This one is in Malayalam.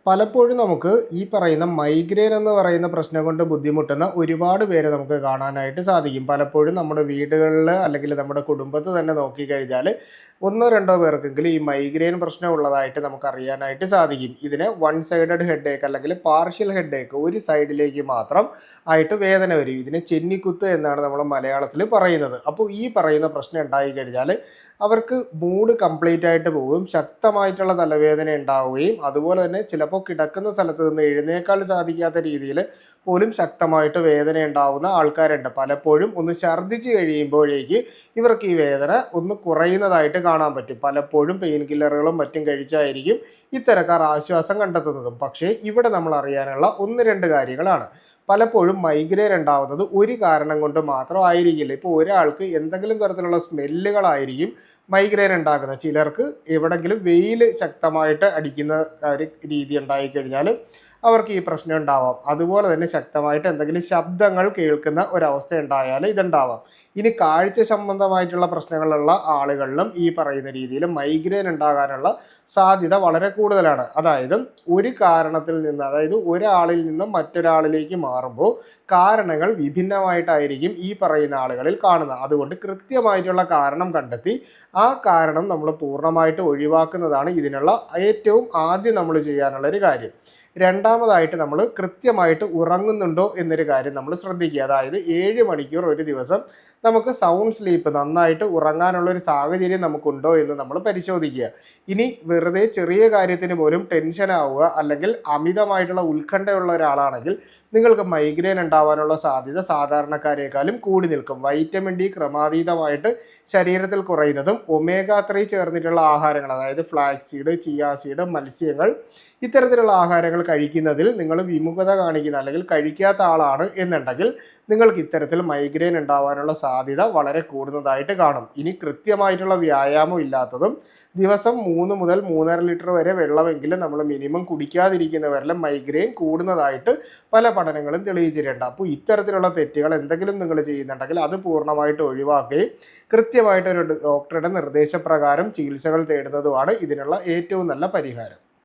പലപ്പോഴും നമുക്ക് ഈ പറയുന്ന മൈഗ്രെയിൻ എന്ന് പറയുന്ന പ്രശ്നം കൊണ്ട് ബുദ്ധിമുട്ടുന്ന ഒരുപാട് പേരെ നമുക്ക് കാണാനായിട്ട് സാധിക്കും. പലപ്പോഴും നമ്മുടെ വീടുകളിൽ അല്ലെങ്കിൽ നമ്മുടെ കുടുംബത്ത് തന്നെ നോക്കിക്കഴിഞ്ഞാൽ ഒന്നോ രണ്ടോ പേർക്കെങ്കിലും ഈ മൈഗ്രെയിൻ പ്രശ്നം ഉള്ളതായിട്ട് നമുക്ക് അറിയാനായിട്ട് സാധിക്കും. ഇതിന് വൺ സൈഡഡ് ഹെഡ് ഏക്ക് അല്ലെങ്കിൽ പാർഷ്യൽ ഹെഡ് ഏക്ക്, ഒരു സൈഡിലേക്ക് മാത്രം ആയിട്ട് വേദന വരും. ഇതിനെ ചെന്നിക്കുത്ത് എന്നാണ് നമ്മൾ മലയാളത്തിൽ പറയുന്നത്. അപ്പോൾ ഈ പറയുന്ന പ്രശ്നം ഉണ്ടായി കഴിഞ്ഞാൽ അവർക്ക് മൂഡ് കംപ്ലീറ്റ് ആയിട്ട് പോകും, ശക്തമായിട്ടുള്ള തലവേദന ഉണ്ടാവുകയും അതുപോലെ തന്നെ ചിലപ്പോൾ കിടക്കുന്ന സ്ഥലത്ത് നിന്ന് എഴുന്നേക്കാൻ സാധിക്കാത്ത രീതിയിൽ പോലും ശക്തമായിട്ട് വേദന ഉണ്ടാവുന്ന ആൾക്കാരുണ്ട്. പലപ്പോഴും ഒന്ന് ഛർദ്ദിച്ച് കഴിയുമ്പോഴേക്ക് ഇവർക്ക് ഈ വേദന ഒന്ന് കുറയുന്നതായിട്ട് കാണാൻ പറ്റും. പലപ്പോഴും പെയിൻ കില്ലറുകളും മറ്റും കഴിച്ചായിരിക്കും ഇത്തരക്കാർ ആശ്വാസം കണ്ടെത്തുന്നതും. പക്ഷേ ഇവിടെ നമ്മൾ അറിയാനുള്ള ഒന്ന് രണ്ട് കാര്യങ്ങളാണ്. പലപ്പോഴും മൈഗ്രെയിൻ ഉണ്ടാവുന്നത് ഒരു കാരണം കൊണ്ട് മാത്രം ആയിരിക്കില്ല. ഇപ്പോൾ ഒരാൾക്ക് എന്തെങ്കിലും തരത്തിലുള്ള സ്മെല്ലുകളായിരിക്കും മൈഗ്രെയിൻ ഉണ്ടാക്കുന്നത്. ചിലർക്ക് എവിടെങ്കിലും വെയിൽ ശക്തമായിട്ട് അടിക്കുന്ന ഒരു രീതി ഉണ്ടായിക്കഴിഞ്ഞാൽ അവർക്ക് ഈ പ്രശ്നം ഉണ്ടാവാം. അതുപോലെ തന്നെ ശക്തമായിട്ട് എന്തെങ്കിലും ശബ്ദങ്ങൾ കേൾക്കുന്ന ഒരവസ്ഥ ഉണ്ടായാൽ ഇതുണ്ടാവാം. ഇനി കാഴ്ച സംബന്ധമായിട്ടുള്ള പ്രശ്നങ്ങളുള്ള ആളുകളിലും ഈ പറയുന്ന രീതിയിൽ മൈഗ്രെയിൻ ഉണ്ടാകാനുള്ള സാധ്യത വളരെ കൂടുതലാണ്. അതായത് ഒരു കാരണത്തിൽ നിന്ന്, അതായത് ഒരാളിൽ നിന്നും മറ്റൊരാളിലേക്ക് മാറുമ്പോൾ കാരണങ്ങൾ വിഭിന്നമായിട്ടായിരിക്കും ഈ പറയുന്ന ആളുകളിൽ കാണുന്നത്. അതുകൊണ്ട് കൃത്യമായിട്ടുള്ള കാരണം കണ്ടെത്തി ആ കാരണം നമ്മൾ പൂർണ്ണമായിട്ട് ഒഴിവാക്കുന്നതാണ് ഇതിനുള്ള ഏറ്റവും ആദ്യം നമ്മൾ ചെയ്യാനുള്ള ഒരു കാര്യം. രണ്ടാമതായിട്ട് നമ്മൾ കൃത്യമായിട്ട് ഉറങ്ങുന്നുണ്ടോ എന്നൊരു കാര്യം നമ്മൾ ശ്രദ്ധിക്കുക. അതായത് 7 മണിക്കൂർ ഒരു ദിവസം നമുക്ക് സൗണ്ട് സ്ലീപ്പ്, നന്നായിട്ട് ഉറങ്ങാനുള്ള ഒരു സാഹചര്യം നമുക്കുണ്ടോ എന്ന് നമ്മൾ പരിശോധിക്കുക. ഇനി വെറുതെ ചെറിയ കാര്യത്തിന് പോലും ടെൻഷൻ ആവുക അല്ലെങ്കിൽ അമിതമായിട്ടുള്ള ഉത്കണ്ഠയുള്ള ഒരാളാണെങ്കിൽ നിങ്ങൾക്ക് മൈഗ്രെയിൻ ഉണ്ടാവാനുള്ള സാധ്യത സാധാരണക്കാരേക്കാളും കൂടി നിൽക്കും. വൈറ്റമിൻ ഡി ക്രമാതീതമായിട്ട് ശരീരത്തിൽ കുറയുന്നതും ഒമേഗ 3 ചേർന്നിട്ടുള്ള ആഹാരങ്ങൾ, അതായത് ഫ്ലാക്സ് സീഡ്, ചിയാ സീഡ്, മത്സ്യങ്ങൾ, ഇത്തരത്തിലുള്ള ആഹാരങ്ങൾ കഴിക്കുന്നതിൽ നിങ്ങൾ വിമുഖത കാണിക്കുന്ന അല്ലെങ്കിൽ കഴിക്കാത്ത ആളാണ് എന്നുണ്ടെങ്കിൽ നിങ്ങൾക്ക് ഇത്തരത്തിൽ മൈഗ്രെയിൻ ഉണ്ടാവാനുള്ള സാധ്യത വളരെ കൂടുന്നതായിട്ട് കാണും. ഇനി കൃത്യമായിട്ടുള്ള വ്യായാമം ഇല്ലാത്തതും ദിവസം 3 മുതൽ 3.5 ലിറ്റർ വരെ വെള്ളമെങ്കിലും നമ്മൾ മിനിമം കുടിക്കാതിരിക്കുന്നവരെല്ലാം മൈഗ്രെയിൻ കൂടുന്നതായിട്ട് പല പഠനങ്ങളും തെളിയിച്ചിട്ടുണ്ട്. അപ്പോൾ ഇത്തരത്തിലുള്ള തെറ്റുകൾ എന്തെങ്കിലും നിങ്ങൾ ചെയ്യുന്നുണ്ടെങ്കിൽ അത് പൂർണ്ണമായിട്ട് ഒഴിവാക്കുകയും കൃത്യമായിട്ട് ഒരു ഡോക്ടറുടെ നിർദ്ദേശപ്രകാരം ചികിത്സകൾ തേടുന്നതുമാണ് ഇതിനുള്ള ഏറ്റവും നല്ല പരിഹാരം.